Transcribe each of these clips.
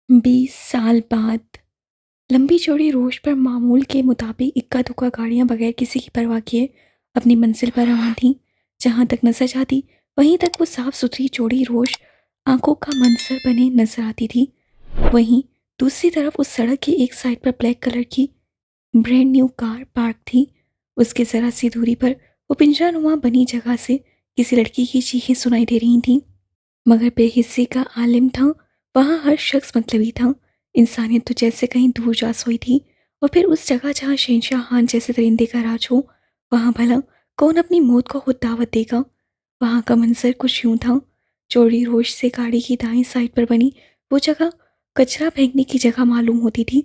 20 साल बाद लंबी चौड़ी रोड पर मामूल के मुताबिक इक्का दुक्का गाड़ियां बगैर किसी की परवाह किए अपनी मंजिल पर रवान थीं। जहां तक नजर जाती वहीं तक वो साफ सुथरी चौड़ी रोड आंखों का मंजर बने नजर आती थी। वहीं दूसरी तरफ उस सड़क की एक साइड पर ब्लैक कलर की ब्रांड न्यू कार पार्क थी। उसके जरा सी दूरी पर वो पिंजरानुमा बनी जगह से किसी लड़की की चीखें सुनाई दे रही थीं। मगर बेहिस्सी का आलिम था। वहाँ हर शख्स मतलबी था। इंसानियत तो जैसे कहीं दूर जा सोई थी। और फिर उस जगह जहाँ शहंशाह खान जैसे दरिंदे का राज हो, वहाँ भला कौन अपनी मौत को खुद दावत देगा। वहाँ का मंजर कुछ यूं था। चौड़ी रोश से गाड़ी की दाईं साइड पर बनी वो जगह कचरा फेंकने की जगह मालूम होती थी,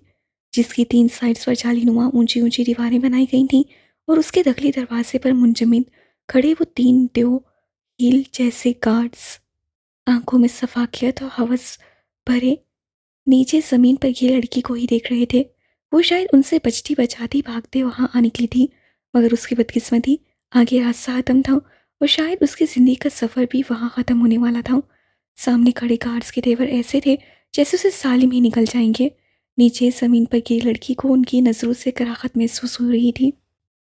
जिसकी 3 साइड्स पर जालीनुमा ऊंची ऊंची दीवारें बनाई गई थीं। और उसके दखली दरवाजे पर मुंजमिद खड़े वो 3 दो हील जैसे गार्ड्स, आंखों में सफाकियत और हवस भरे नीचे जमीन पर ये लड़की को ही देख रहे थे। वो शायद उनसे बचती बचाती भागते वहां आ निकली थी, मगर उसकी बदकिस्मती आगे रास्ता खत्म था और शायद उसकी जिंदगी का सफर भी वहां खत्म होने वाला था। सामने खड़े गार्ड्स के तेवर ऐसे थे जैसे उसे सालिम ही निकल जाएंगे। नीचे जमीन पर गिरी लड़की को उनकी नजरों से कराहत महसूस हो रही थी।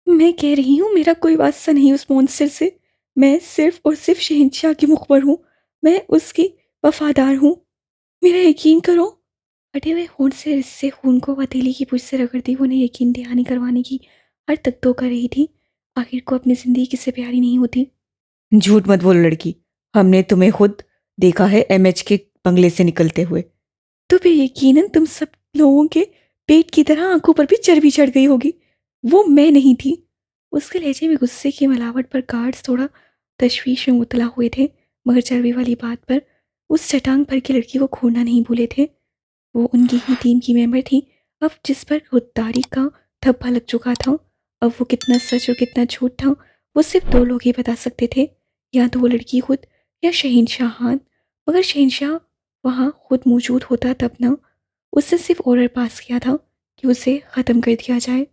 मैं कह रही हूँ मेरा कोई वास्ता नहीं उस मॉन्स्टर से। मैं सिर्फ और सिर्फ शहंशाह की मुखबर हूँ। मैं उसकी वफादार हूँ। मेरा यकीन करो। फटे हुए होंठ से रिससे खून को हथेली की पूंछ से रगड़ती वो उन्हें यकीन दहानी करवाने की हर तक तो कर रही थी। आखिर को अपनी जिंदगी किससे प्यारी नहीं होती। झूठ मत बोलो लड़की। हमने तुम्हें खुद देखा है एमएच के बंगले से निकलते हुए। तो फिर यकीनन तुम सब लोगों के पेट की तरह आंखों पर भी चर्बी चढ़ गई होगी। वो मैं नहीं थी। उसके लहजे में गुस्से की मिलावट पर गार्ड्स थोड़ा तशवीश में मुतला हुए थे, मगर चर्बी वाली बात पर उस चटांग भर की लड़की को खोना नहीं भूले थे। वो उनकी ही टीम की मेंबर थी, अब जिस पर खुददारी का धब्बा लग चुका था। अब वो कितना सच और कितना झूठ था वो सिर्फ 2 लोग ही बता सकते थे, या तो वो लड़की खुद या शहंशाह खान। मगर शहंशाह वहाँ खुद मौजूद होता तब ना। उसने सिर्फ ऑर्डर पास किया था कि उसे ख़त्म कर दिया जाए,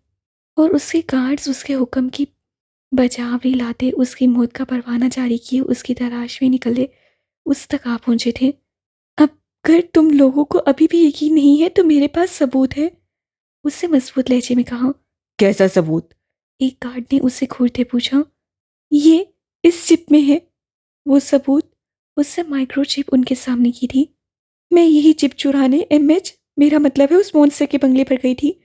और उसके गार्ड्स उसके हुक्म की बजावरी लाते उसकी मौत का परवाना जारी किए उसकी तलाश में निकले उस तक आ पहुंचे थे। अब अगर तुम लोगों को अभी भी यकीन नहीं है तो मेरे पास सबूत है, उससे मजबूत लहजे में कहा। कैसा सबूत? एक गार्ड ने उससे घूरते पूछा। ये इस चिप में है। वो सबूत उससे माइक्रोचिप उनके सामने की थी। मैं यही चिप चुराने एमएच, मेरा मतलब है उस मॉन्स्टर के बंगले पर गई थी।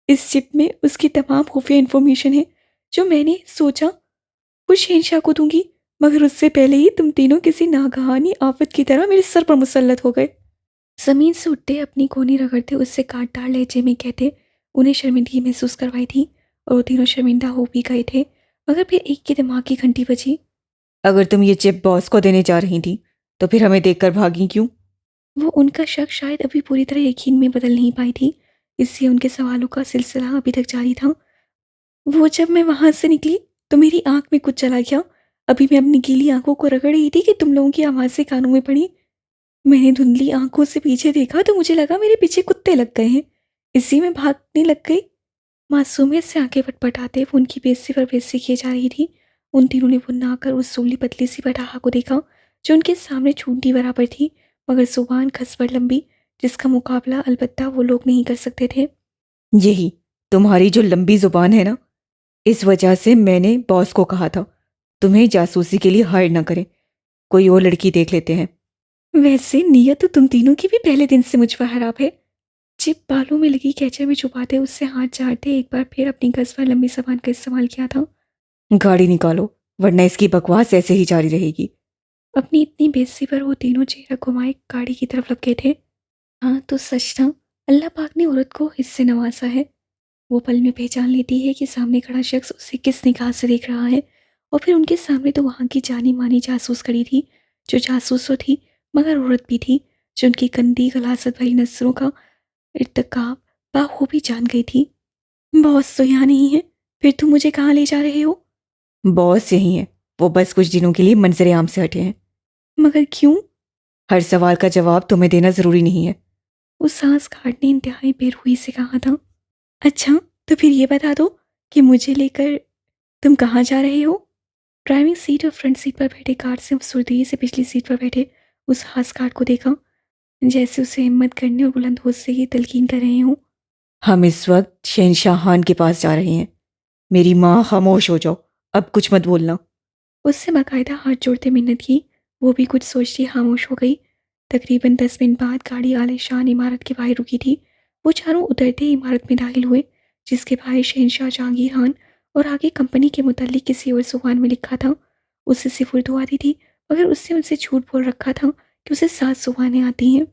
इस चिप में उसकी तमाम खुफिया इंफॉर्मेशन है जो मैंने सोचा वो शहंशाह को दूंगी, मगर उससे पहले ही तुम तीनों किसी नागहानी आफत की तरह मेरे सर पर मुसल्लत हो गए। जमीन से उठते अपनी कोहनी रगड़ते उससे कांटदार लहजे में कहते उन्हें शर्मिंदगी महसूस करवाई थी, और वो तीनों शर्मिंदा हो भी गए थे। मगर फिर एक की दिमाग की घंटी बजी। अगर तुम ये चिप बॉस को देने जा रही थी तो फिर हमें देखकर भागी क्यों? वो उनका शक शायद अभी पूरी तरह यकीन में बदल नहीं पाई थी, इसलिए उनके सवालों का सिलसिला अभी तक जारी था। वो जब मैं वहां से निकली तो मेरी आंख में कुछ चला गया। अभी मैं अपनी गीली आंखों को रगड़ रही थी कि तुम लोगों की आवाज़ें कानों में पड़ी। मैंने धुंधली आंखों से पीछे देखा तो मुझे लगा मेरे पीछे कुत्ते लग गए हैं, इसी में भागने लग गई। मासूमियत से आंखें पटपटाते वो उनकी बेइज्जती पर बेइज्जती किए जा रही थी। उन तीनों ने मुन्ना आकर उस सूली पतली सी पटाहा को देखा जो उनके सामने चूंटी बराबर थी, मगर जुबान खसबड़ लंबी, जिसका मुकाबला अलबत्ता वो लोग नहीं कर सकते थे। यही तुम्हारी जो लंबी जुबान है ना, इस वजह से मैंने बॉस को कहा था तुम्हें जासूसी के लिए हायर ना करें, कोई और लड़की देख लेते हैं। वैसे नीयत तो तुम तीनों की भी पहले दिन से मुझ पर खराब है। चिप बालों में लगी कैचर में छुपाते उससे हाथ झाड़ते एक बार फिर अपनी गजवा लंबी जबान का इस्तेमाल किया था। गाड़ी निकालो वरना इसकी बकवास ऐसे ही जारी रहेगी। अपनी इतनी बेइज्जती पर वो तीनों चेहरा घुमाए गाड़ी की तरफ लपके थे। हाँ तो सच था, अल्लाह पाक ने औरत को हिस्से नवाजा है। वो पल में पहचान लेती है कि सामने खड़ा शख्स उसे किस निगाह से देख रहा है। और फिर उनके सामने तो वहाँ की जानी मानी जासूस खड़ी थी, जो जासूस तो थी मगर औरत भी थी, जो उनकी गंदी गलासत भरी नजरों का इर्तकाब बाखूबी जान गई थी। बॉस तो यहाँ नहीं है, फिर तुम मुझे कहाँ ले जा रहे हो। बॉस यही है, वो बस कुछ दिनों के लिए मंजरे आम से हटे हैं। मगर क्यों। हर सवाल का जवाब तुम्हें देना जरूरी नहीं है। उस सांस काटने इंतहाई बेरुई से कहा था। अच्छा, तो फिर ये बता दो कि मुझे लेकर तुम कहाँ जा रहे हो। ड्राइविंग सीट और फ्रंट सीट पर बैठे कार से अफसुर्दगी से पिछली सीट पर बैठे उस खास कार्ड को देखा, जैसे उसे हिम्मत करने और बुलंद होश से ही तलकीन कर रहे हों। हम इस वक्त शहनशाह खान के पास जा रहे हैं। मेरी माँ, खामोश हो जाओ, अब कुछ मत बोलना। उससे बाकायदा हाथ जोड़ते मिन्नत की। वो भी कुछ सोचती खामोश हो गई। तकरीबन 10 मिनट बाद गाड़ी आलीशान इमारत के बाहर रुकी थी। वो चारों उतरते ही इमारत में दाखिल हुए, जिसके बाहर शहनशाह जहांगीर खान और आगे कंपनी के मुतालिक किसी और जुबान में लिखा था। उससे सिर्फ उर्दू आती थी, मगर उससे उनसे झूठ बोल रखा था कि उसे 7 जुबानें आती हैं।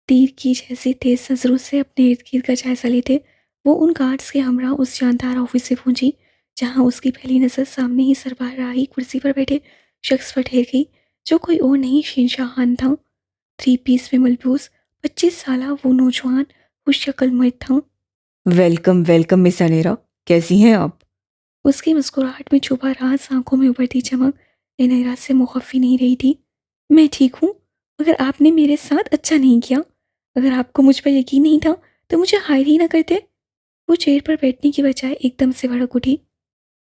तीर की जैसी तेज नजरों से अपने इर्द गिर्द का जायजा लेते वो उन गार्ड्स के हमरा उस जानदार ऑफिस से पहुंची, जहां उसकी पहली नजर सामने ही सरबराही कुर्सी पर बैठे शख्स पर ठहर गई, जो कोई और नहीं शहनशाह खान था। 3 पीस में मलबूस 25 साल वो नौजवान उस शक्ल मर्द था। वेलकम वेलकम मिस अनेरा, कैसी हैं आप? उसकी मुस्कुराहट में छुपा राज, आंखों में उभरती चमक इनेरा से मुखफ़ी नहीं रही थी। मैं ठीक हूँ, मगर आपने मेरे साथ अच्छा नहीं किया। अगर आपको मुझ पर यकीन नहीं था तो मुझे हायर ही ना करते। वो चेयर पर बैठने की बजाय एकदम से भड़क उठी।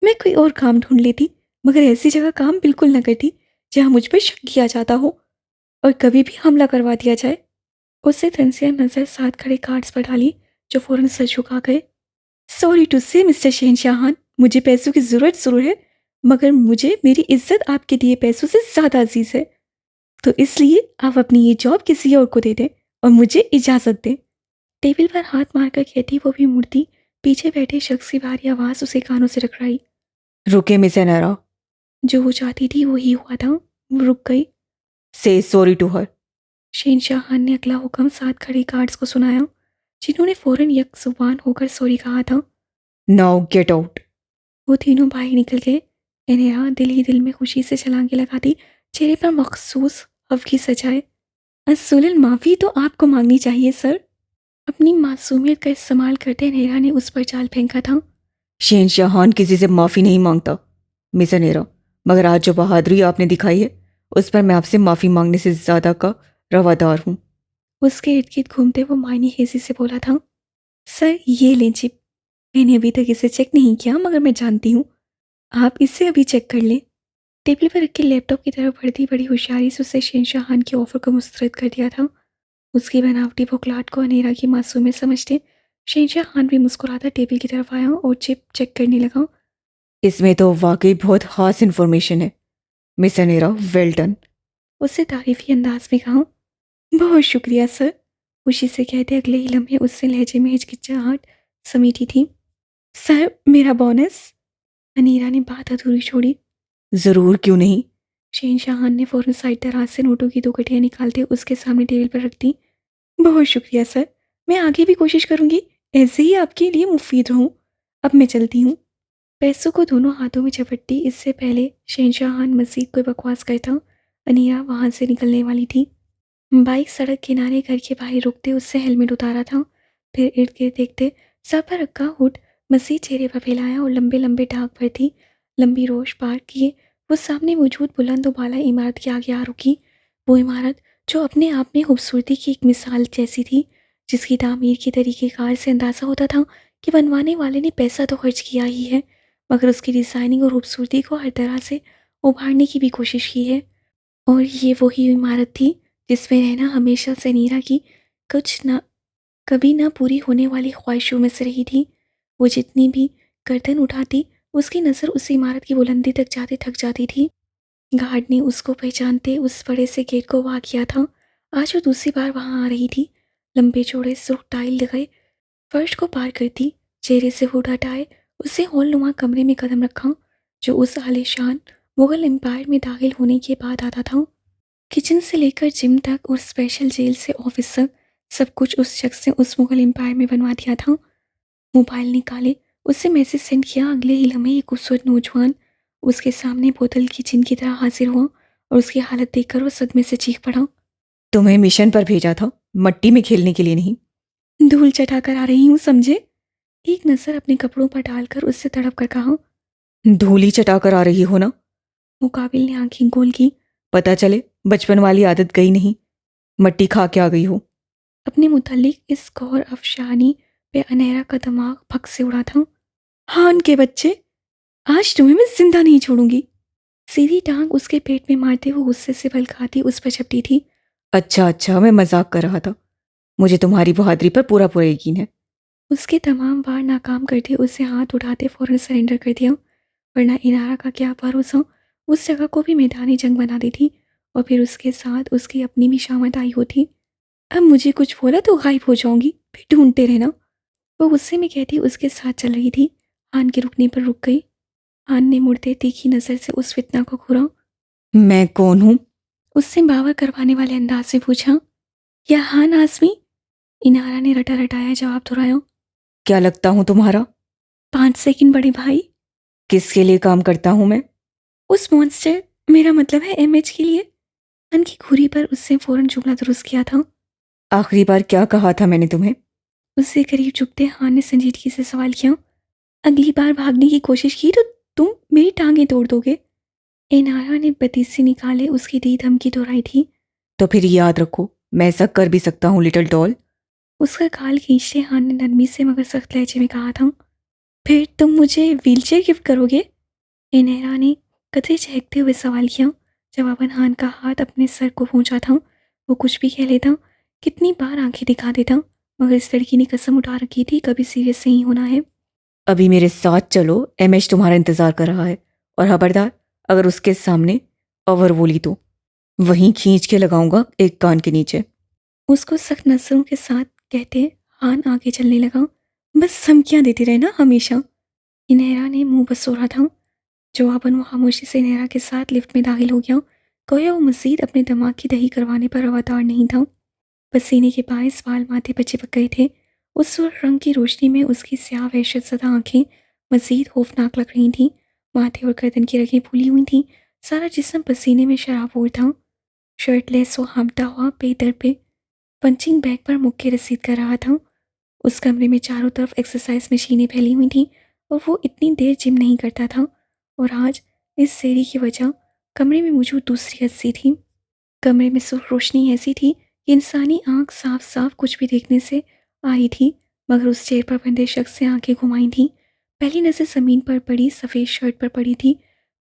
मैं कोई और काम ढूंढ लेती, मगर ऐसी जगह काम बिल्कुल न करती जहाँ मुझ पर शक किया जाता हो और कभी भी हमला करवा दिया जाए। उससे तंजिया नजर साथ खड़े कार्ड्स पर डाली, जो फौरन सर झुका गए। सॉरी टू से मिस्टर शहनशाह, मुझे पैसों की ज़रूरत ज़रूर है, मगर मुझे मेरी इज्जत आपके दिए पैसों से ज़्यादा अजीज़ है। तो इसलिए आप अपनी ये जॉब किसी और को दे दें और मुझे इजाज़त दें। टेबल पर हाथ मारकर कहती वो भी मुड़ती, पीछे बैठे शख्स की भारी आवाज़ उसे कानों से टकराई। रुके मिस अनेरा। जो वो चाहती थी वही हुआ था। वो रुक गई। से सॉरी टू हर। शहनशाह खान ने अगला हुक्म साथ खड़े गार्ड्स को सुनाया, जिन्होंने फौरन यक जुबान होकर सॉरी कहा था। Now get out. वो तीनों बाहर निकल गए। इन्हें दिल ही दिल में खुशी से छलांगे लगाती, चेहरे पर मखसूस हल्की सजाए। असुलन माफ़ी तो आपको मांगनी चाहिए सर। अपनी मासूमियत का इस्तेमाल करते नेहा ने उस पर जाल फेंका था। शहनशाह खान किसी से माफ़ी नहीं मांगता मिस अनेरा, मगर आज जो बहादुरी आपने दिखाई है उस पर मैं आपसे माफ़ी मांगने से ज़्यादा का रवादार हूँ। उसके इर्द गिर्द घूमते वो मायनी हेजी से बोला था। सर ये लें चिप। मैंने अभी तक इसे चेक नहीं किया, मगर मैं जानती हूँ। आप इसे अभी चेक कर लें। टेबल पर रखे लैपटॉप की तरफ बढ़ती बड़ी होशियारी से उससे शहनशाह खान के ऑफर को मुस्तरद कर दिया था। उसकी बनावटी बौखलाहट को अनेरा की मासूमियत समझते शहनशाह खान भी मुस्कुराता टेबल की तरफ आया और चिप चेक करने लगा। इसमें तो वाकई बहुत ख़ास इन्फॉर्मेशन है मिस अनेरा, वेल डन। उससे तारीफी अंदाज में कहा। बहुत शुक्रिया सर। खुशी से कहते अगले ही लम्हे उससे लहजे में हिचकिचाहट समेटी थी। सर मेरा बोनस। अनीरा ने बात अधूरी छोड़ी। ज़रूर, क्यों नहीं। शहनशाह खान ने फौरन साइड दराज से नोटों की 2 गठियाँ निकालते उसके सामने टेबल पर रख दी। बहुत शुक्रिया सर। मैं आगे भी कोशिश करूंगी ऐसे ही आपके लिए मुफीद रहूं। अब मैं चलती हूँ। पैसों को दोनों हाथों में झपटती इससे पहले शहनशाह खान मजीद कोई बकवास करता, अनीरा वहां से निकलने वाली थी। बाइक सड़क किनारे घर के बाहर रुकते उससे हेलमेट उतारा था। फिर इर्द गिर्द देखते सर पर रखा हुड मसीह चेहरे पर फैलाया और लंबे लंबे ढाक पर थी लंबी रोश पार किए वो सामने मौजूद बुलंद वाला इमारत के आगे आ रुकी। वो इमारत जो अपने आप में खूबसूरती की एक मिसाल जैसी थी, जिसकी तामीर के तरीक़ेकार से अंदाज़ा होता था कि बनवाने वाले ने पैसा तो खर्च किया ही है, मगर उसकी डिज़ाइनिंग और खूबसूरती को हर तरह से उभारने की भी कोशिश की है। और ये वही इमारत थी जिसमें रहना हमेशा से नीरा की कुछ ना कभी ना पूरी होने वाली ख्वाहिशों में से रही थी। वो जितनी भी गर्दन उठाती उसकी नज़र उस इमारत की बुलंदी तक जाते थक जाती थी। गार्ड ने उसको पहचानते उस बड़े से गेट को वार किया था। आज वो दूसरी बार वहां आ रही थी। लंबे चौड़े सुर्ख टाइल लगाए फर्श को पार करती, चेहरे से हुड हटाए उसे हॉल नुमा कमरे में कदम रखा, जो उस आलीशान मुगल एम्पायर में दाखिल होने के बाद आता था। किचन से लेकर जिम तक और स्पेशल जेल से ऑफिस तक सब कुछ उस शख्स ने उस मुगल एम्पायर में बनवा दिया था। मोबाइल निकाले, उससे मैसेज सेंड किया। अगले ही लम्हे एक खूबसूरत नौजवान उसके सामने बोतल की जिन की तरह हाजिर हुआ और उसकी हालत देखकर वो सदमे से चीख पड़ा। तुम्हें मिशन पर भेजा था, मट्टी में खेलने के लिए नहीं। धूल चटा कर आ रही हूँ समझे। एक नज़र अपने कपड़ों पर डालकर उससे तड़प कर कहा। धूली चटा कर आ रही हो ना। मुकाबिल ने आंखें गोल की। पता चले बचपन वाली आदत गई नहीं, मट्टी खा के आ गई हो। अपने मुतालिक इस गौर अफशानी पे अनहरा का दिमाग फक से उड़ा था। हान के बच्चे, आज तुम्हें मैं जिंदा नहीं छोड़ूंगी। सीधी टांग उसके पेट में मारते हुए गुस्से से बल खाती उस पर झपटी थी अच्छा, मैं मजाक कर रहा था। मुझे तुम्हारी बहादुरी पर पूरा पूरा यकीन है। उसके तमाम वार नाकाम करते उसे हाथ उठाते फौरन सरेंडर कर दिया, वरना इनारा का क्या भरोसा, उस जगह को भी मैदानी जंग बना दी थी और फिर उसके साथ उसकी अपनी भी शामत आई होती। अब मुझे कुछ बोला तो गायब हो जाऊंगी, फिर ढूंढते रहना, वो गुस्से में कहती उसके साथ चल रही थी। हान के रुकने पर रुक गई। हान ने मुड़ते तीखी नजर से उस फितना को घूरा। मैं कौन हूँ? उससे बावर करवाने वाले अंदाज से पूछा। या हान आसमी? इनारा ने रटा रटाया जवाब दोहराया। क्या लगता हूँ तुम्हारा? 5 सेकंड बड़े भाई। किसके लिए काम करता हूँ मैं? उस मॉन्स्टर, मेरा मतलब है एमएच के लिए। हान की घुरी पर उससे फौरन जुमला दुरुस्त किया था। आखिरी बार क्या कहा था मैंने तुम्हें? उससे करीब झुकते हान ने संजीदगी से सवाल किया। अगली बार भागने की कोशिश की तो तुम मेरी टांगें तोड़ दोगे। इनारा ने बतीसी निकाले उसकी दी धमकी दोहराई थी। तो फिर याद रखो, मैं ऐसा कर भी सकता हूँ लिटिल डॉल। उसका गाल खींचते हान ने नरमी से मगर सख्त लहजे में कहा था। फिर तुम मुझे व्हीलचेयर गिफ्ट करोगे? इनारा ने कतरे चहकते हुए सवाल किया। जवाबन हान का हाथ अपने सर को पहुंचा था। वो कुछ भी कह लेता, कितनी बार आंखें दिखा देता, मगर इस लड़की ने कसम उठा रखी थी कभी सीरियस नहीं होना है। अभी मेरे साथ चलो, एमएच तुम्हारा इंतजार कर रहा है। और खबरदार, अगर उसके सामने ओवर बोली तो वहीं खींच के लगाऊंगा एक कान के नीचे। उसको सख्त नजरों के साथ कहते हान आगे चलने लगा। बस धमकियां देते रहे ना हमेशा। इनेरा ने मुंह बसोरा था। जवाबन वो खामोशी से इनेरा के साथ लिफ्ट में दाखिल हो गया। गोया वो मजीद अपने दिमाग की दही करवाने पर रवादार नहीं था। पसीने के बायस बाल माथे पर चिपक गए थे। उस सुर्ख रंग की रोशनी में उसकी स्याह वहशत ज़दा आंखें मजीद खौफनाक लग रही थीं। माथे और गर्दन की रगें फूली हुई थीं। सारा जिस्म पसीने में शराबोर था। शर्टलेस वो हाँफता हुआ बेदर पे पंचिंग बैग पर मुक्के रसीद कर रहा था। उस कमरे में चारों तरफ एक्सरसाइज मशीनें फैली हुई थीं और वो इतनी देर जिम नहीं करता था। और आज इस सेरी की वजह कमरे में मौजूद दूसरी हस्ती थी। कमरे में सुर्ख रोशनी ऐसी थी कि इंसानी आंख साफ साफ कुछ भी देखने से आ रही थी, मगर उस चेयर पर बंधे शख्स से आंखें घुमाई थीं। पहली नज़र ज़मीन पर पड़ी सफ़ेद शर्ट पर पड़ी थी,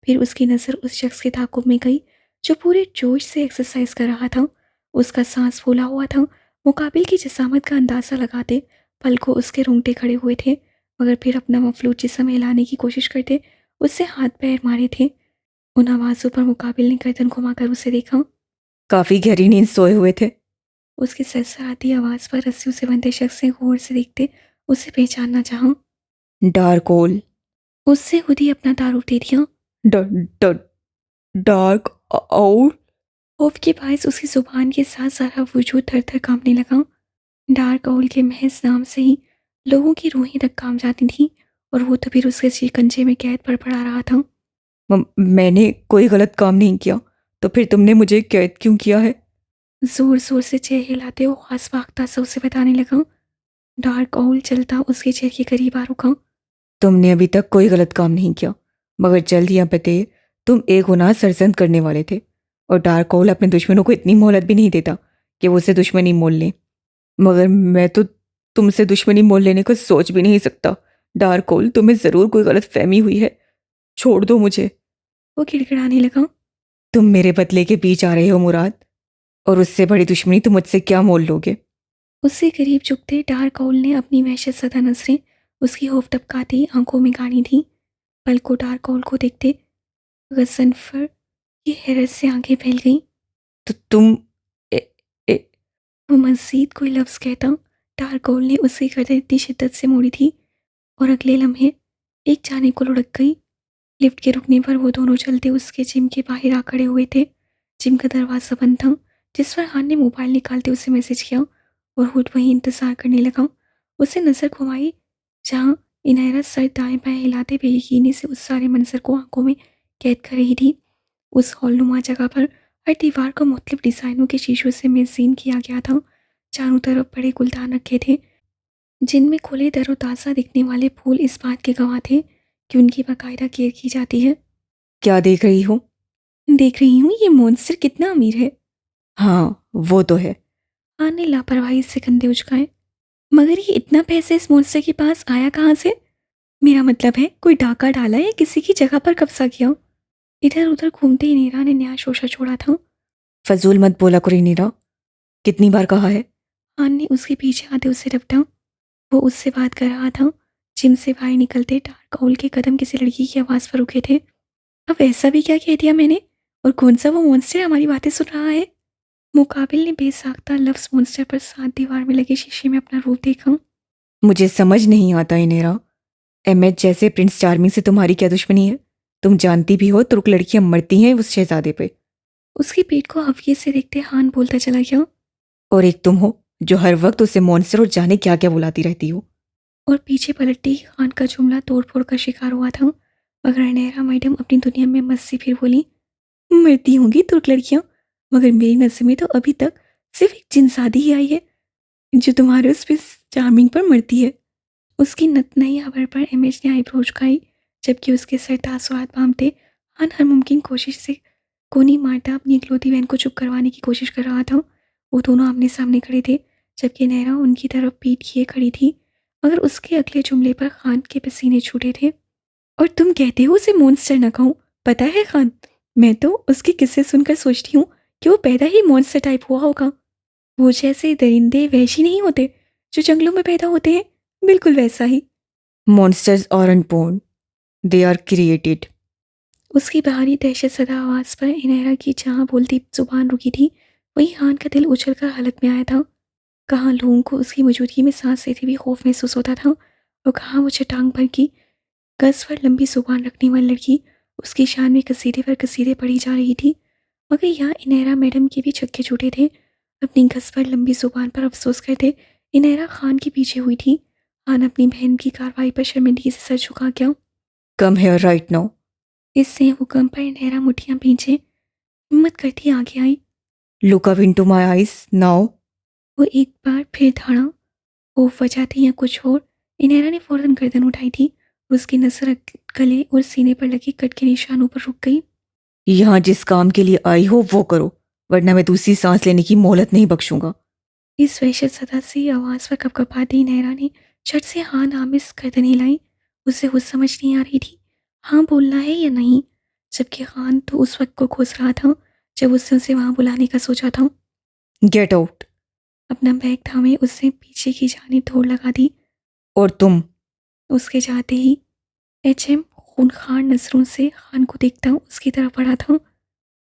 फिर उसकी नज़र उस शख्स के ताक़ुब में गई जो पूरे जोश से एक्सरसाइज कर रहा था। उसका सांस फूला हुआ था। मुकाबिल की जसामत का अंदाज़ा लगाते पल को उसके रोंगटे खड़े हुए थे, मगर फिर अपना मफलूज जिस्म हिलाने की कोशिश करते उससे हाथ पैर मारे थे। उन आवाज़ों पर मुकाबिल ने गर्दन घुमाकर उसे देखा। काफी गहरी नींद सोए हुए थे। उसकी सरसराती आवाज़ पर रस्सियों से बंधे शख्स ने गौर से देखते उसे पहचानना चाहा। डार्क ओल। उससे खुद ही अपना तारुफ दे दिया। ड- ड- डार्क ओल। खौफ के बायस उसकी जुबान के साथ सारा वजूद थर थर कांपने लगा। डार्क ओल के महज नाम से ही लोगों की रूहें तक कांप जाती थीं और वो तो फिर उसके शिकंजे में कैद पड़ा रहा था। मैंने कोई गलत काम नहीं किया, तो फिर तुमने मुझे कैद क्यों किया है? जोर जोर से चेहरे हिलाते वो खास बाख्ता सा उसे बताने लगा। डार्क ओल चलता उसके चेहरे के करीब आ रुका। तुमने अभी तक कोई गलत काम नहीं किया, मगर जल्द या बते तुम एक गुनाह सरजंद करने वाले थे। और डार्क ओल अपने दुश्मनों को इतनी मोहलत भी नहीं देता कि वो उसे दुश्मनी मोल लें। मगर मैं तो तुमसे दुश्मनी मोल लेने का सोच भी नहीं सकता। डार्क ओल, तुम्हें ज़रूर कोई गलत फहमी हुई है। छोड़ दो मुझे। वो गिड़गिड़ाने लगा। तुम मेरे बदले के बीच आ रहे हो मुराद, और उससे बड़ी दुश्मनी तुम मुझसे क्या मोल लोगे? उससे करीब झुकते डार्क ओल ने अपनी वहशत ज़दा नजरें उसकी खौफ टपकाती आंखों में गाड़ी थी। पल को डार्क ओल को देखते गजनफर की हैरत से आंखें फैल गईं। तो तुम ए, ए, वो मज़ीद कोई लफ्ज़ कहता, डार्क ओल ने उसकी गर्दन इतनी शिद्दत से मोड़ी थी और अगले लम्हे एक जानिब को लुढ़क गई। लिफ्ट के रुकने पर वो दोनों चलते उसके जिम के बाहर आ खड़े हुए थे। जिम का दरवाज़ा बंद था, जिस पर हान ने मोबाइल निकालते उसे मैसेज किया और हुड वहीं इंतज़ार करने लगा। उसे नज़र घुमाई जहाँ इनायरा सर दाएं बाएं हिलाते बेयकीनी से उस सारे मंजर को आंखों में कैद कर रही थी। उस हॉलनुमा जगह पर हर दीवार को मुख्तलिफ डिज़ाइनों के शीशों से मेज़ीन किया गया था। चारों तरफ बड़े गुलदान रखे थे जिनमें खुले तरोताज़ा दिखने वाले फूल इस बात के गवाह थे कि उनकी बाकायदा केयर की जाती है। क्या देख रही हो? देख रही हूँ ये मॉन्स्टर कितना अमीर है। हाँ, वो तो है। हान ने लापरवाही से कंधे उचकाए। मगर ये इतना पैसे इस मॉन्स्टर के पास आया कहाँ से? मेरा मतलब है कोई डाका डाला या किसी की जगह पर कब्जा किया? इधर उधर घूमते ही नीरा ने नया शोशा छोड़ा था। फजूल मत बोला करो नीरा। कितनी बार कहा है? हान ने उसके पीछे आते उसे रपटा। वो उससे बात कर रहा था। जिम से बाहर निकलते डार्क ओल के कदम किसी लड़की की आवाज़ पर रुके थे। अब ऐसा भी क्या कह दिया मैंने? और कौन सा वो मॉन्स्टर हमारी बातें सुन रहा है? मुकाबिल ने बेसाख्ता लफ्ज़ मॉन्स्टर पर साथ दीवार में लगे शीशे में अपना रूप देखा। मुझे समझ नहीं आता इनेरा, एमएच जैसे प्रिंस चार्मिंग से तुम्हारी क्या दुश्मनी है? तुम जानती भी हो तुर्क लड़कियां मरती हैं उस शहजादे पे। उसकी पीठ को हल्के से देखते हान बोलता चला गया। और एक तुम हो जो हर वक्त उसे मॉन्स्टर और जाने क्या क्या बुलाती रहती हो। और पीछे पलटते ही खान का जुमला तोड़-फोड़ का शिकार हुआ था। मगर नैरा मैडम अपनी दुनिया में मस्ती फिर बोली, मरती होंगी तुर्क लड़कियां, मगर मेरी नज़र में तो अभी तक सिर्फ एक जिनसादी ही आई है जो तुम्हारे उस प्रिंस चार्मिंग पर मरती है। उसकी नतनई खबर पर एमएच ने आईब्रो झुकाई, जबकि उसके सर तासुरात बांधते हान हर मुमकिन कोशिश से कोनी मार्टा अपनी इकलौती बहन को चुप करवाने की कोशिश कर रहा था। वो दोनों आमने सामने खड़े थे, जबकि नैरा उनकी तरफ पीठ किए खड़ी थी। मगर उसके अगले जुमले पर खान के पसीने छूटे थे। और तुम कहते हो उसे मॉन्स्टर ना कहूँ? पता है खान, मैं तो उसके किस्से सुनकर सोचती हूँ कि वो पैदा ही मॉन्स्टर टाइप हुआ होगा। वो जैसे दरिंदे वैशी नहीं होते जो जंगलों में पैदा होते हैं, बिल्कुल वैसा ही। Monsters are unborn, they are created. उसकी बाहरी दहशत सदा आवाज़ पर इनायरा की जहाँ बोलती जुबान रुकी थी, वहीं हान का दिल उछलकर हालत में आया था। कहाँ लोगों को उसकी मौजूदगी में सांस लेते भी खौफ महसूस होता था, और कहाँ वो चट्टान भर की गज पर लंबी जुबान रखने वाली लड़की उसकी शान में कसीदे पर कसीदे पड़ी जा रही थी। मगर यहाँ इनायरा मैडम के भी छक्के छूटे थे। अपनी गज पर लंबी जुबान पर अफसोस करते इनायरा खान के पीछे हुई थी। खान अपनी बहन की कार्रवाई पर शर्मिंदगी से सर झुका गया। Come here right now. इससे हुक्म पर इनायरा मुठ्ठियां भींचे हिम्मत करती आगे आई। Look up into my eyes now. वो एक बार फिर धाड़ा। वो वजह थी या कुछ और? इनायरा ने फौरन गर्दन उठाई थी। उसकी नजर गले और सीने पर लगे कट के निशानों पर रुक गई। यहाँ जिस काम के लिए आई हो वो करो, वरना मैं दूसरी सांस लेने की मोहलत नहीं बख्शूंगा। इस वहशत सदा सी आवाज़ पर कपकपाती नैरा ने झट से हाँ नामिस गर्दन हिलाई। उसे कुछ समझ नहीं आ रही थी, हाँ बोलना है या नहीं, जबकि खान तो उस वक्त को खोज रहा था जब उसने उसे वहाँ बुलाने का सोचा था। Get out. अपना बैग थामे उसने पीछे की जानिब दौड़ लगा दी। और तुम? उसके जाते ही एचएम खूनखार नजरों से खान को देखता उसकी तरफ बढ़ा था।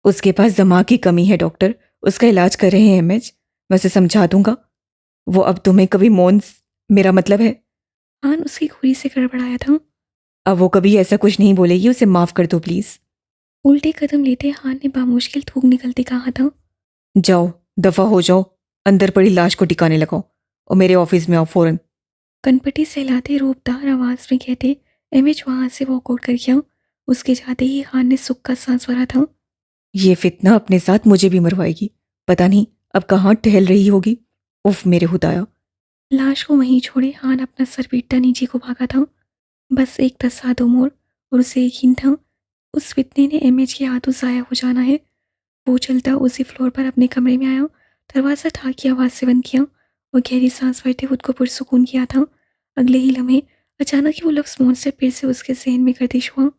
उसके पास दिमाग की कमी है डॉक्टर, उसका इलाज कर रहे हैं एमएच, मैं उसे समझा दूंगा। वो अब तुम्हें कभी मॉन्स, मेरा मतलब है खान उसकी खुरी से गड़बड़ाया था। अब वो कभी ऐसा कुछ नहीं बोलेगी, उसे माफ कर दो प्लीज। उल्टे कदम लेते खान ने बामुश्किल थूक निकलते कहा था। जाओ, दफा हो जाओ, अंदर पड़ी लाश को टिकाने लगाओ और मेरे ऑफिस में आओ फौरन। कनपटी सहलाते रूपदार आवाज में कहते एमएच वहां से वॉकआउट कर गया। उसके जाते ही खान ने सुख का सांस भरा था। ये फितना अपने साथ मुझे भी मरवाएगी, पता नहीं अब कहाँ टहल रही होगी। उफ मेरे खुदाया। लाश को वहीं छोड़े खान अपना सर पीटता नीचे को भागा था। बस एक दसा दो मोड़ और उसे यकीन था उस फितने ने एमएच के हाथों जाया हो जाना है। वो चलता उसी फ्लोर पर अपने कमरे में आया, दरवाज़ा ठाक की आवाज़ से बंद किया और गहरी सांस भरते खुद को पुरसुकून किया था। अगले ही लम्हे अचानक ही वो लफ्ज़ मौन से फिर से उसके जहन में गर्दिश हुआ।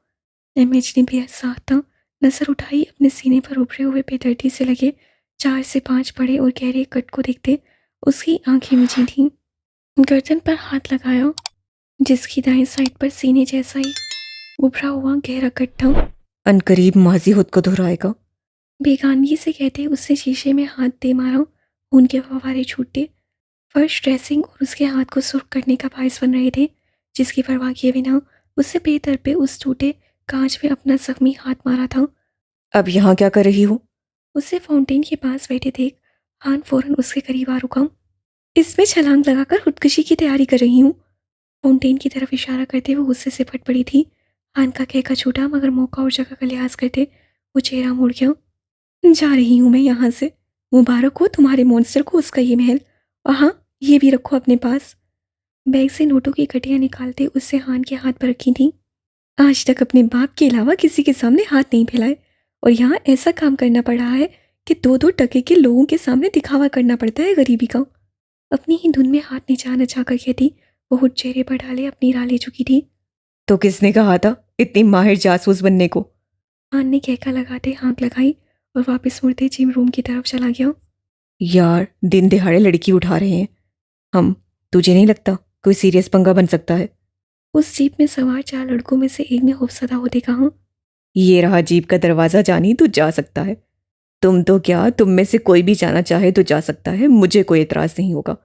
एमएच ने बेहद साख्ता नजर उठाई, अपने सीने पर उभरे हुए बेदर्दी से लगे 4 से 5 बड़े और गहरे कट को देखते उसकी आंखें मिची थीं। गर्दन पर हाथ लगाया, जिसकी दाएं साइड पर सीने जैसा ही उभरा हुआ गहरा कट था। अनकरीब माजी खुद को दोहराएगा। बेगानगी से कहते उसने शीशे में हाथ दे मारा। खून के फव्वारे छूटे फर्श ड्रेसिंग और उसके हाथ को सुर्ख करने का बायस बन रहे थे, जिसकी परवाह किए बिना उससे बेदर उस टूटे कांच में अपना जख्मी हाथ मारा था। अब यहाँ क्या कर रही हो? उसे फाउंटेन के पास बैठे देख हान फौरन उसके करीब आ रुका। इसमें छलांग लगाकर खुदकुशी की तैयारी कर रही हूँ। फाउंटेन की तरफ इशारा करते हुए गुस्से से फट पड़ी थी। हान का कहका छूटा, मगर मौका और जगह का लिहाज करते वो चेहरा मुड़ गया। जा रही हूँ मैं यहाँ से। मुबारक हो तुम्हारे मॉन्स्टर को उसका ये महल, और हाँ, ये भी रखो अपने पास। बैग से नोटों की कटियाँ निकालते उससे हान के हाथ पर रखी थी। आज तक अपने बाप के अलावा किसी के सामने हाथ नहीं फैलाए, और यहाँ ऐसा काम करना पड़ रहा है कि 2-2 टके के लोगों के सामने दिखावा करना पड़ता है गरीबी का। अपनी ही धुन में हाथ निचा नचा कर कहती बहुत चेहरे पर डाले अपनी राह ले चुकी थी। तो किसने कहा था इतनी माहिर जासूस बनने को? हान ने कहका लगाते हाँक लगाई और वापस मुड़ते जिम रूम की तरफ चला गया। यार दिन दिहाड़े लड़की उठा रहे हैं हम। तुझे नहीं लगता कोई सीरियस पंगा बन सकता है? उस जीप में सवार 4 लड़कों में से एक ने खौफसदा होते कहा। ये रहा जीप का दरवाजा, जानी तू जा सकता है। तुम तो क्या, तुम में से कोई भी जाना चाहे तो जा सकता है, मुझे कोई एतराज नहीं होगा,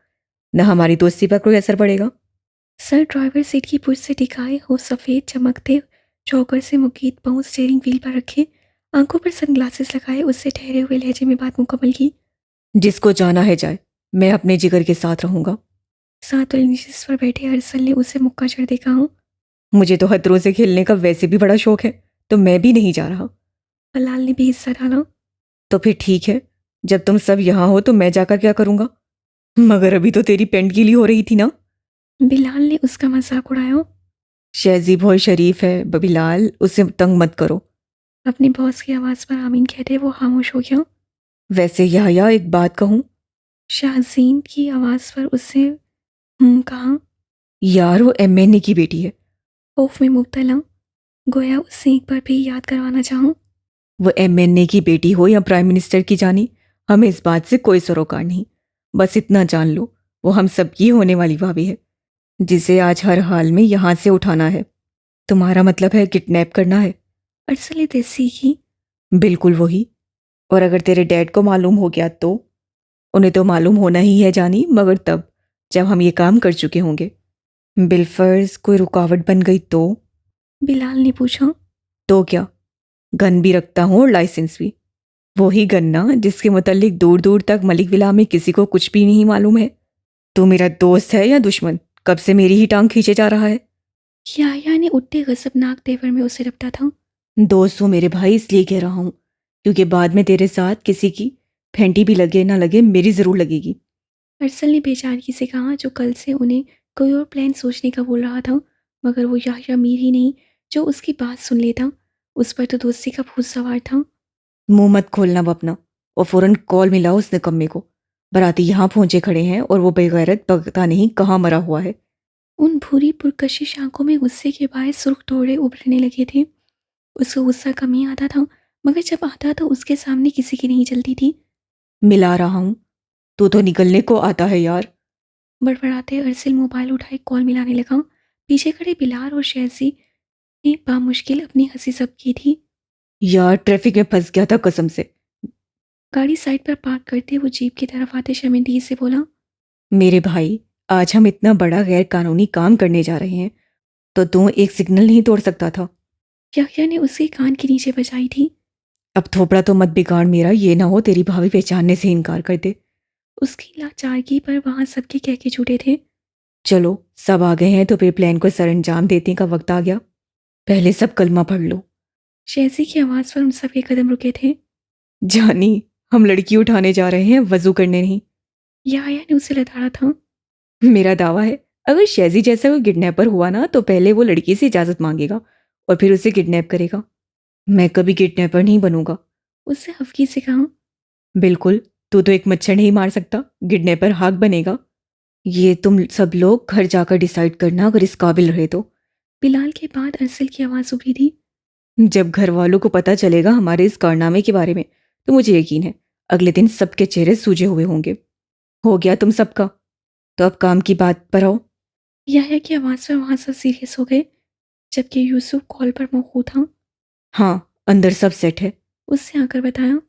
न हमारी दोस्ती पर कोई असर पड़ेगा। सर ड्राइवर सीट की पुर्ज से टिकाए हो सफ़ेद चमकते चौकर से मुकीत पांव स्टीयरिंग व्हील पर रखे, आंखों पर सनग्लासेस लगाए उससे ठहरे हुए लहजे में बात मुकम्मल की। जिसको जाना है जाए, मैं अपने जिगर के साथ रहूंगा। साथ निशिस पर बैठे अरसल ने उसे मुक्का चढ़ देखा हूँ। मुझे तो खतरों से खेलने का वैसे भी बड़ा शौक है, तो मैं भी नहीं जा रहा। बलाल ने भी हिस्सा डाला। तो फिर ठीक है, जब तुम सब यहाँ हो तो मैं जाकर क्या करूंगा? मगर अभी तो तेरी पेंट गीली हो रही थी ना। बिलाल ने उसका मजाक उड़ाया। शहजी बहुत शरीफ है बबीलाल, उसे तंग मत करो। अपनी बॉस की आवाज़ पर आमीन कहते वो खामोश हो गया। वैसे यह एक बात कहूँ? शाहजीन की आवाज़ पर उससे कहा। यार वो एमएनए की बेटी है। खौफ में मुब्तला, गोया उससे एक बार भी याद करवाना चाहूँ। वो एमएनए की बेटी हो या प्राइम मिनिस्टर की जानी, हमें इस बात से कोई सरोकार नहीं। बस इतना जान लो, वो हम सबकी होने वाली भाभी है, जिसे आज हर हाल में यहाँ से उठाना है। तुम्हारा मतलब है किडनैप करना है? अरसल ने देसी की। बिल्कुल वही। और अगर तेरे डैड को मालूम हो गया तो? उन्हें तो मालूम होना ही है जानी, मगर तब जब हम ये काम कर चुके होंगे। बिलफर्ज कोई रुकावट बन गई तो? बिलाल ने पूछा। तो क्या, गन भी रखता हूँ और लाइसेंस भी। वही गन ना जिसके मुतालिक दूर दूर तक मलिक विला में किसी को कुछ भी नहीं मालूम है। तू मेरा दोस्त है या दुश्मन? कब से मेरी ही टांग खींचे जा रहा है? याया ने उठते गजबनाक तेवर में उसे रपटा था। दोस्त हो मेरे भाई, इसलिए कह रहा हूँ क्योंकि बाद में तेरे साथ किसी की फेंटी भी लगे ना लगे, मेरी जरूर लगेगी। अरसल ने बेचारगी से कहा जो कल से उन्हें कोई और प्लान सोचने का बोल रहा था, मगर वो याया मीर ही नहीं जो उसकी बात सुन लेता। उस पर तो दोस्ती का भूत सवार था। मुंह मत खोलना वो अपना, और फौरन कॉल मिलाओ उस निकम्मे को। बराती यहाँ पहुंचे खड़े हैं और वो बेगैरत पता नहीं कहाँ मरा हुआ है। उन भूरी पुरकशिश आंखों में गुस्से के बायस सुर्ख तोड़े उभरने लगे थे। उसको गुस्सा कम ही आता था, मगर जब आता तो उसके सामने किसी की नहीं चलती थी। मिला रहा हूँ, तो निकलने को आता है यार। बड़बड़ाते अरसल मोबाइल उठाए कॉल मिलाने लगा। पीछे खड़े बिलाल और शहजी ने बामुश्किल अपनी हंसी सब की थी। यार ट्रैफिक में फंस गया था कसम से। गाड़ी साइड पर पार्क करते वो जीप की तरफ आते शर्मिंदगी से बोला। मेरे भाई, आज हम इतना बड़ा गैर कानूनी काम करने जा रहे हैं, तो तू एक सिग्नल नहीं तोड़ सकता था? यह्या ने उसके कान के नीचे बजाई थी। अब थोपड़ा तो मत बिगाड़ मेरा, ये ना हो तेरी भाभी पहचानने से इनकार कर दे। उसकी लाचारगी पर वहां सबके कहके छूटे थे। चलो सब आ गए हैं तो फिर प्लान को सरअंजाम देने का वक्त आ गया। पहले सब कलमा पढ़ लो। शहजी की आवाज़ पर उन सबके कदम रुके थे। जानी, हम लड़की उठाने जा रहे हैं, वजू करने नहीं। याया ने उसे लताड़ा था। मेरा दावा है अगर शैजी जैसा कोई किडनैपर हुआ ना तो पहले वो लड़की से इजाजत मांगेगा और फिर उसे किडनैप करेगा। मैं कभी किडनैपर नहीं बनूंगा। उससे हफ्की से कहा। बिल्कुल, तू तो एक मच्छर नहीं मार सकता, किडनैपर हाक बनेगा। ये तुम सब लोग घर जाकर डिसाइड करना अगर इस काबिल रहे तो। बिलाल के बाद अरसल की आवाज़ उभरी थी। जब घर वालों को पता चलेगा हमारे इस कारनामे के बारे में, तो मुझे यकीन है अगले दिन सबके चेहरे सूजे हुए होंगे। हो गया तुम सबका, तो अब काम की बात पर आओ। याया की आवाज़ पर वहां सब सीरियस हो गए, जबकि यूसुफ कॉल पर मौखू था। हाँ, अंदर सब सेट है। उससे आकर बताया।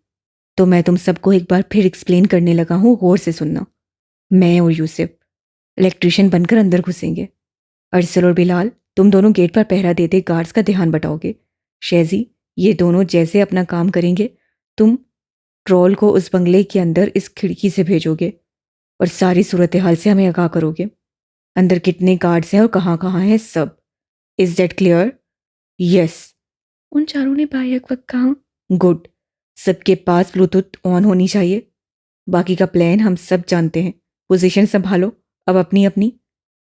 तो मैं तुम सबको एक बार फिर एक्सप्लेन करने लगा हूँ, गौर से सुनना। मैं और यूसुफ इलेक्ट्रिशियन बनकर अंदर घुसेंगे। अरसल और बिलाल, तुम दोनों गेट पर पहरा देते गार्ड्स का ध्यान बटाओगे। शैजी, ये दोनों जैसे अपना काम करेंगे, तुम ट्रोल को उस बंगले के अंदर इस खिड़की से भेजोगे और सारी सूरत हाल से हमें आगाह करोगे। अंदर कितने गार्ड्स हैं और कहाँ कहाँ हैं सब। Is that clear? यस। उन चारों ने बायक वक्त कहा। गुड। सबके पास ब्लूटूथ ऑन होनी चाहिए। बाकी का प्लान हम सब जानते हैं। पोजीशन संभालो अब अपनी अपनी।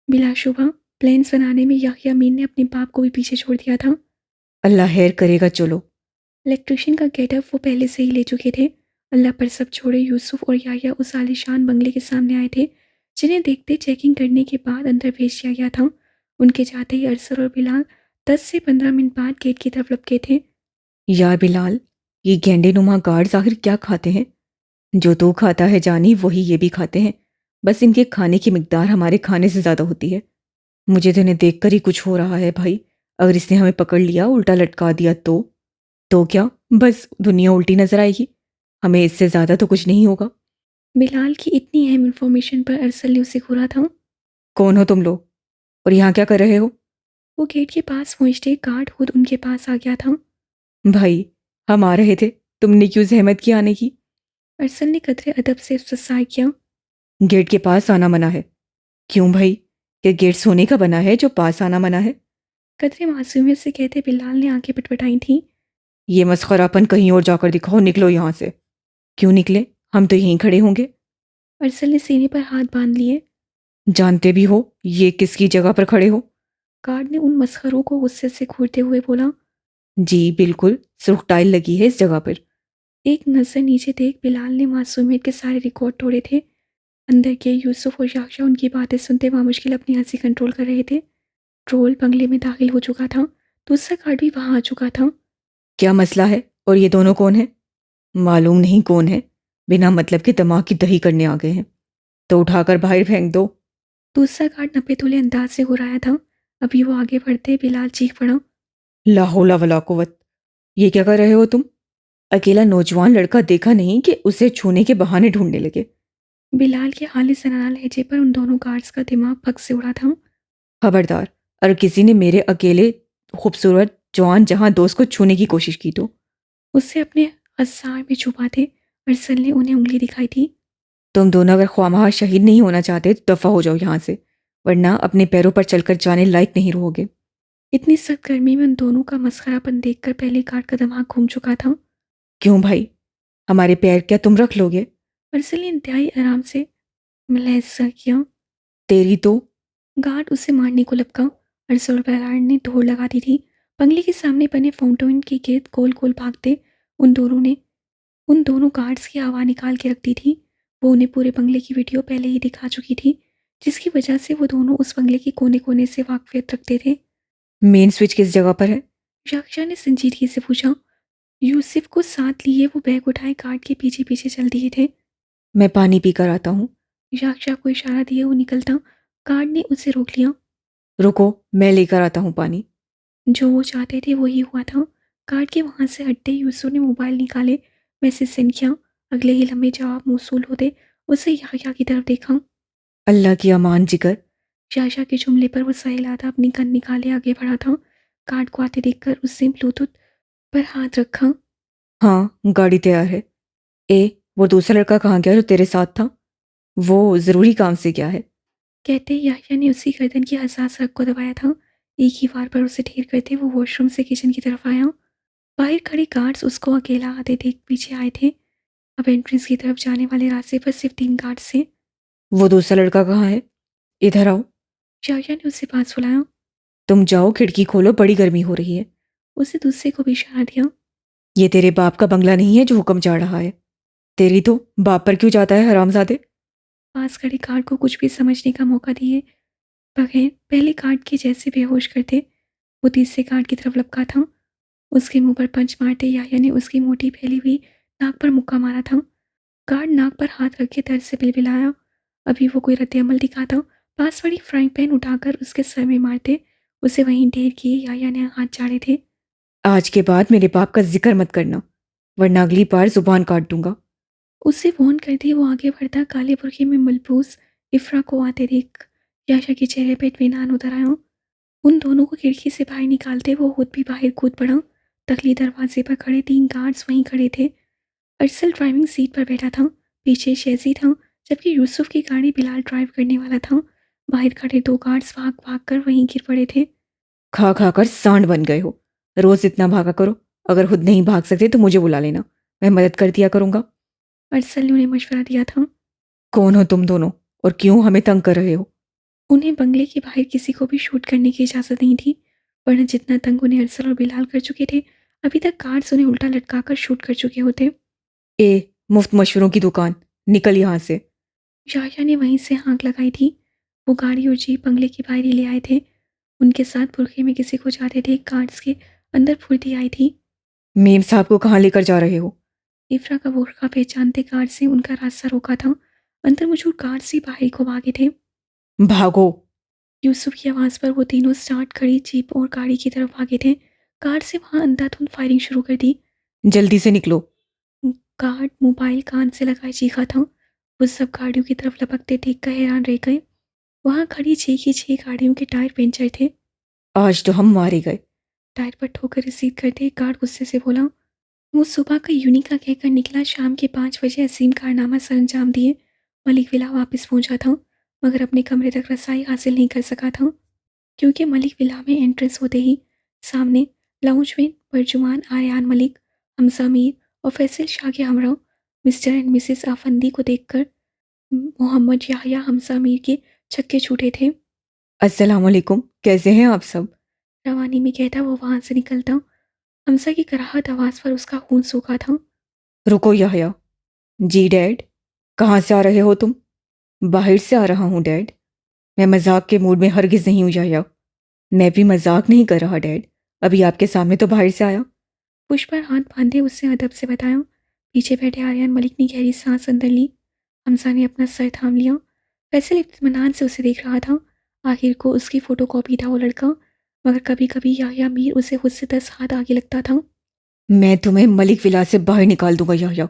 बिलाशुबा प्लान्स बनाने में याह्या मीन ने अपने बाप को भी पीछे छोड़ दिया था। अल्लाह खैर करेगा, चलो। इलेक्ट्रिशियन का गेटअप वो पहले से ही ले चुके थे। अल्लाह पर सब छोड़े यूसुफ और याह्या उस आलीशान बंगले के सामने आए थे, जिन्हें देखते चेकिंग करने के बाद अंदर भेज दिया गया था। उनके जाते ही अरसर और बिलाल 10 से 15 मिनट बाद गेट की तरफ लपके थे। यार बिलाल, ये गेंडे नुमा गार्ड्स आखिर क्या खाते हैं? जो तू खाता है जानी वही ये भी खाते हैं, बस इनके खाने की मिकदार हमारे खाने से ज़्यादा होती है। मुझे तो इन्हें देखकर ही कुछ हो रहा है भाई। अगर इसने हमें पकड़ लिया, उल्टा लटका दिया तो क्या? बस दुनिया उल्टी नजर आएगी। हमें इससे ज़्यादा तो कुछ नहीं होगा। बिलाल की इतनी अहम इन्फॉर्मेशन पर अरसल ने उसे घूरा था। कौन हो तुम लोग और यहाँ क्या कर रहे हो? वो गेट के पास पहुंचते गार्ड खुद उनके पास आ गया था। भाई, हम आ रहे थे, तुमने क्यों जहमत की आने की? अरसल ने कतरे अदब से ससाय किया। गेट के पास आना मना है। क्यों भाई? क्या गेट सोने का बना है जो पास आना मना है? कतरे मासूमियत से कहते बिलाल ने आंखें पटपटाई थी। ये मस्खरापन कहीं और जाकर दिखाओ, निकलो यहाँ से। क्यों निकले? हम तो यहीं खड़े होंगे। अरसल ने सीने पर हाथ बांध लिए। जानते भी हो ये किसकी जगह पर खड़े हो? गार्ड ने उन मसखरों को गुस्से से घूरते हुए बोला। जी बिल्कुल, सुर्ख टाइल लगी है इस जगह पर। एक नजर नीचे देख बिलाल ने मासूमियत के सारे रिकॉर्ड तोड़े थे। अंदर के यूसुफ और याक्षा उनकी बातें सुनते वहां मुश्किल अपनी हंसी कंट्रोल कर रहे थे। ट्रोल बंगले में दाखिल हो चुका था। दूसरा गार्ड भी वहां आ चुका था। क्या मसला है और ये दोनों कौन है? मालूम नहीं कौन है, बिना मतलब के दिमाग की दही करने आ गए हैं। तो उठाकर बाहर फेंक दो। दूसरा गार्ड नपे तुले अंदाज से घुराया था। अभी वो आगे बढ़ते बिलाल चीख पड़ा। ला हौला वला कुव्वत, ये क्या कर रहे हो तुम? अकेला नौजवान लड़का देखा नहीं कि उसे छूने के बहाने ढूंढने लगे? बिलाल के खालिस्ताना लहजे पर उन दोनों गार्ड्स का दिमाग पक से उड़ा था। खबरदार, अगर किसी ने मेरे अकेले खूबसूरत जवान जहां दोस्त को छूने की कोशिश की तो। उससे अपने हसार में छुपा थे। अरसल ने उन्हें उंगली दिखाई थी। तुम दोनों अगर ख्वामहा शहीद नहीं होना चाहते तो दफा हो जाओ यहाँ से, वरना अपने पैरों पर चलकर जाने लायक नहीं रहोगे। इतनी सख्त गर्मी में उन दोनों का मस्खरापन देखकर पहले गार्ड का दिमाग घूम चुका था। क्यों भाई, हमारे पैर क्या तुम रख लोगे? अरसल ने इंतहाई आराम से मुलाहिजा किया। तेरी तो। गार्ड उसे मारने को लपका। अरसल और बैराड ने दौड़ लगा दी थी। बंगले के सामने बने फाउंटेन के गिर्द गोल गोल भागते उन दोनों गार्ड्स की आवाज़ निकाल के रख दी थी। वो उन्हें पूरे बंगले की वीडियो पहले ही दिखा चुकी थी, जिसकी वजह से वो दोनों उस बंगले के कोने कोने से वाकफियत रखते थे। मेन स्विच किस जगह पर है? याक्षा ने संजीदगी से पूछा। यूसुफ को साथ लिए वो बैग उठाए गार्ड के पीछे पीछे चल दिए थे। मैं पानी पी कर आता हूँ। याक्षा को इशारा दिए वो निकलता। गार्ड ने उसे रोक लिया। रुको, मैं लेकर आता हूँ पानी। जो वो चाहते थे वही हुआ था। गार्ड के वहां से हटते यूसुफ ने मोबाइल निकाले, मैसेज सेंड किया। अगले ही लम्हे जवाब मौसूल होते उसे याह्या की तरफ देखा। अल्लाह की अमान जिगर। याह्या के जुमले पर वो सहेला था, अपनी गन निकाले आगे बढ़ा था। गार्ड को आते देखकर उससे ब्लूटूथ पर हाथ रखा। हाँ, गाड़ी तैयार है। वो दूसरा लड़का कहाँ गया जो तेरे साथ था? वो ज़रूरी काम से गया है। कहते ही याह्या ने उसी गर्दन की हसास रग को दबाया था। एक ही बार पर उसे ढेर करते वो वॉशरूम से किचन की तरफ आया। बाहर खड़े गार्ड्स उसको अकेला आते देख पीछे आए थे। अब एंट्रेंस की तरफ जाने वाले रास्ते पर सिर्फ 3 गार्ड्स थे। वो दूसरा लड़का कहाँ है? इधर आओ। याह्या ने उसे पास बुलाया। तुम जाओ, खिड़की खोलो, बड़ी गर्मी हो रही है। उसे दूसरे को भी इशारा दिया। ये तेरे बाप का बंगला नहीं है जो हुक्म चाह रहा है। तेरी तो बाप पर क्यों जाता है हरामजादे? पास खड़े गार्ड को कुछ भी समझने का मौका दिए बगैर पहले गार्ड के जैसे बेहोश करते वो तीसरे गार्ड की तरफ लपका था। उसके मुंह पर पंच मारते याह्या ने उसकी मोटी फैली हुई नाक पर मुक्का मारा था। गार्ड नाक पर हाथ रख के दर्द से बिलबिलाया। अभी वो कोई रद्द-ए-अमल दिखाता, पास वाली फ्राइंग पैन उठाकर उसके सर में मारते। उसे वहीं ढेर किए याह्या ने हाथ झाड़े थे। आज के बाद मेरे बाप का जिक्र मत करना, वरना अगली बार जुबान काट दूंगा। उसे फोन करते वो आगे बढ़ता। काले बुरखे में मलबूस इफ्रा को आते देख याह्या के चेहरे पर इत्मीनान उतर आया। उन दोनों को खिड़की से बाहर निकालते वो खुद भी बाहर कूद पड़ा। तकली दरवाजे पर खड़े 3 गार्ड्स वहीं खड़े थे। अरसल ड्राइविंग सीट पर बैठा था, पीछे शेजी था, जबकि यूसुफ की गाड़ी बिलाल ड्राइव करने वाला था। बाहर खड़े 2 गार्ड्स भाग भाग कर वहीं गिर पड़े थे। खा खा कर सांड बन गए हो। रोज इतना भागा करो। अगर खुद नहीं भाग सकते तो मुझे बुला लेना, मैं मदद कर दिया करूंगा। अरसल ने उन्हें मशवरा दिया था। कौन हो तुम दोनों और क्यों हमें तंग कर रहे हो? उन्हें बंगले के बाहर किसी को भी शूट करने की इजाज़त नहीं थी, वरना जितना तंग उन्हें अरसल और बिलाल कर चुके थे, अभी तक गार्ड्स उन्हें उल्टा लटका कर शूट कर चुके होते। मुफ्त मशवरों की दुकान, निकल यहाँ से। याह्या ने वहीं से हाँक लगाई थी। वो गाड़ी और जीप बंगले के बाहर ही ले आए थे। उनके साथ बुरखे में किसी को जाते देख गार्ड्स के अंदर फुर्ती आई थी। मेम साहब को कहाँ लेकर जा रहे हो? इफ्रा का बुर्का पहचानते कार से उनका रास्ता रोका था। अंदर मौजूद कार से बाहर को भागे थे। भागो। यूसुफ की आवाज़ पर वो तीनों स्टार्ट खड़ी जीप और गाड़ी की तरफ भागे थे। कार से वहां अंधाधुंध फायरिंग शुरू कर दी। जल्दी से निकलो। गार्ड मोबाइल कान से लगाए चीखा था। वो सब गाड़ियों की तरफ लपकते देखकर हैरान रह गए। वहां खड़ी 6 की 6 गाड़ियों के टायर पंचर थे। आज तो हम मारे गए। टायर पर ठोकर रिसीव करते गार्ड गुस्से से बोला। वो सुबह का यूनिका कहकर निकला। शाम के 5 बजे असीम कारनामा सर अंजाम दिए। मलिक विला वापस पहुंचा था, मगर अपने कमरे तक रसाई हासिल नहीं कर सका था, क्योंकि मलिक विला में एंट्रेंस होते ही सामने लाउंज में बरजुमान आर्यान मलिक, हमजा मीर और फैसल शाह के हमरा मिस्टर एंड मिसेस आफंदी को देखकर मोहम्मद याह्या हमजा मीर के छक्के छूटे थे। अस्सलाम वालेकुम, कैसे हैं आप सब? रवानी में कहता वो वहां से निकलता। हमजा की कराहत आवाज पर उसका खून सूखा था। रुको याह्या। जी डैड, कहाँ से आ रहे हो तुम? बाहर से आ रहा हूँ डैड। मैं मजाक के मूड में हरगिज नहीं हूँ याह्या। मैं भी मजाक नहीं कर रहा डैड। अभी आपके सामने तो बाहर से आया। पुष्प पर हाथ बांधे उससे अदब से बताया। पीछे बैठे आर्यन मलिक ने गहरी सांस अंदर ली। हमजा ने अपना सर थाम लिया। फैसल इत्मीनान से उसे देख रहा था। आखिर को उसकी फोटोकॉपी था वो लड़का, मगर कभी कभी याह्या मीर उसे खुद से 10 हाथ आगे लगता था। मैं तुम्हें मलिक विला से बाहर निकाल दूंगा याह्या।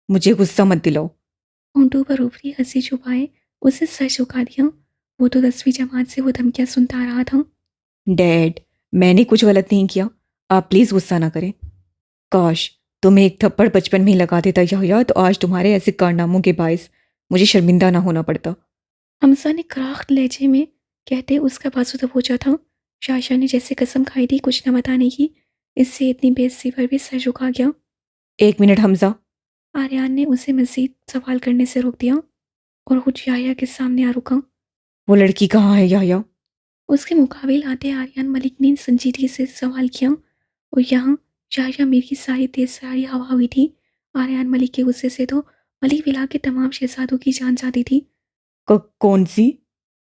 मुझे गुस्सा मत दिलाओ। होंठों पर ऊपरी हंसी छुपाए उसे सर झुका दिया। वो तो 10वीं जमात से वो धमकियां सुनता आ रहा था। डैड, मैंने कुछ गलत नहीं किया। आप प्लीज गुस्सा ना करें। काश तुम्हें एक थप्पड़ बचपन में ही लगा देता याह्या, तो आज तुम्हारे ऐसे कारनामों के बायस मुझे शर्मिंदा ना होना पड़ता। हमजा ने कराख्त लहजे में कहते उसका बाजू दबोचा था। शाशा ने जैसे कसम खाई थी कुछ न बताने की। इससे इतनी बेइज्जती पर भी सर झुका गया। एक मिनट हमजा। आर्यान ने उसे मजीद सवाल करने से रोक दिया और खुद याह्या के सामने आ रुका। वो लड़की कहाँ है याह्या? उसके मुकाबिल आते आर्यन मलिक ने संजीदगी से सवाल किया। और यहाँ याह्या मीर की सारी तेज सारी हवा हुई थी। आर्यन मलिक के गुस्से से तो मलिक विला के तमाम शहजादों की जान जाती थी। कौन सी?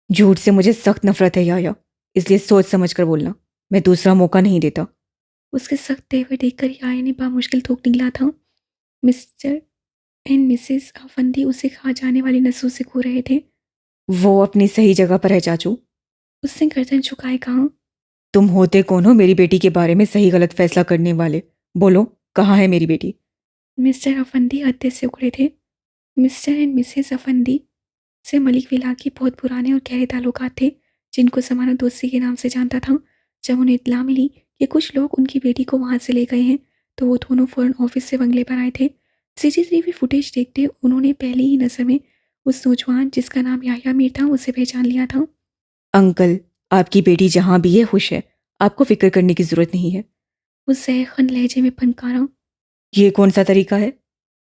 झूठ से मुझे सख्त नफरत है याह्या, इसलिए सोच समझ कर बोलना। मैं दूसरा मौका नहीं देता। उसके सख्त तेवर देखकर याह्या ने बामुश्किल थूक निकला था। मिस्टर एंड मिसेस आफंदी उसे खा जाने वाली नसों से खो रहे थे। वो अपनी सही जगह पर है चाचू। उसने गर्दन झुकाए कहा। तुम होते कौन हो मेरी बेटी के बारे में सही गलत फैसला करने वाले? बोलो, कहाँ है मेरी बेटी? मिस्टर अफंदी हत्ते से उखड़े थे। मिस्टर एंड मिसेस अफंदी से मलिक विला के बहुत पुराने और गहरे ताल्लुकात थे, जिनको समाना दोस्ती के नाम से जानता था। जब उन्हें इत्तला मिली कि कुछ लोग उनकी बेटी को वहां से ले गए हैं, तो वो दोनों फौरन ऑफिस से बंगले पर आए थे। सीसीटीवी फुटेज देखते उन्होंने पहली ही नज़र में उस नौजवान जिसका नाम याह्या मीर था उसे पहचान लिया था। अंकल, आपकी बेटी जहाँ भी है खुश है। आपको फिक्र करने की जरूरत नहीं है। उस सहखन लहजे में फनकारा। ये कौन सा तरीका है?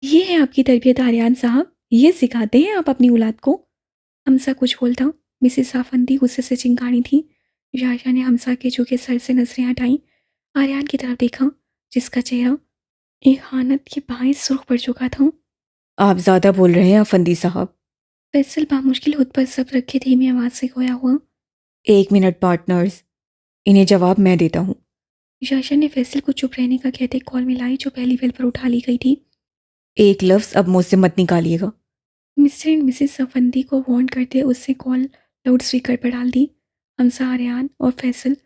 ये है आपकी तरबियत आर्यान साहब, ये सिखाते हैं आप अपनी औलाद को। हमसा कुछ बोलता। मिसेस आफंदी गुस्से से चिंगारी थी। याह्या ने हमसा के झुके सर से नजरें हटाई। आर्यान की तरफ देखा, जिसका चेहरा एहानत के बायस सुर्ख पड़ चुका था। आप ज्यादा बोल रहे हैं अफंदी साहब। फैसल बामुश्किल खुद पर सब रखे धीमी आवाज से खोया हुआ। एक मिनट पार्टनर्स, इन्हें जवाब मैं देता हूँ। याह्या ने फैसल को चुप रहने का कहते कॉल मिलाई जो पहली बेल पर उठा ली गई थी। एक लफ्ज अब मुझसे मत निकालिएगा। मिस्टर एंड मिसेस अफंदी को वार्न करते उससे कॉल लाउड स्पीकर पर डाल दी। हमसा, आर्यान और फैसल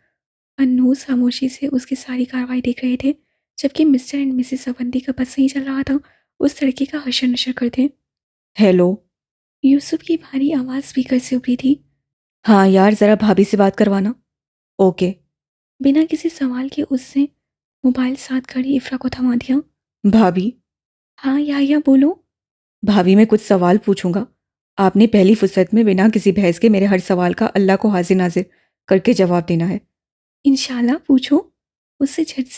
अन्नूस खामोशी से उसकी सारी कार्रवाई देख रहे थे, जबकि मिस्टर एंड मिसेस अवंती का बस नहीं चल रहा था उस लड़के का हशर नशर करते। हेलो। यूसुफ की भारी आवाज़ स्पीकर से उभरी थी। हाँ यार, जरा भाभी से बात करवाना। ओके। बिना किसी सवाल के उसने मोबाइल साथ खड़ी इफ्रा को थमा दिया। भाभी। हाँ याह्या बोलो। भाभी, मैं कुछ सवाल पूछूंगा। आपने पहली फुर्सत में बिना किसी बहस के मेरे हर सवाल का अल्लाह को हाजिर नाजिर करके जवाब देना है। इंशाल्लाह पूछो। उससे झट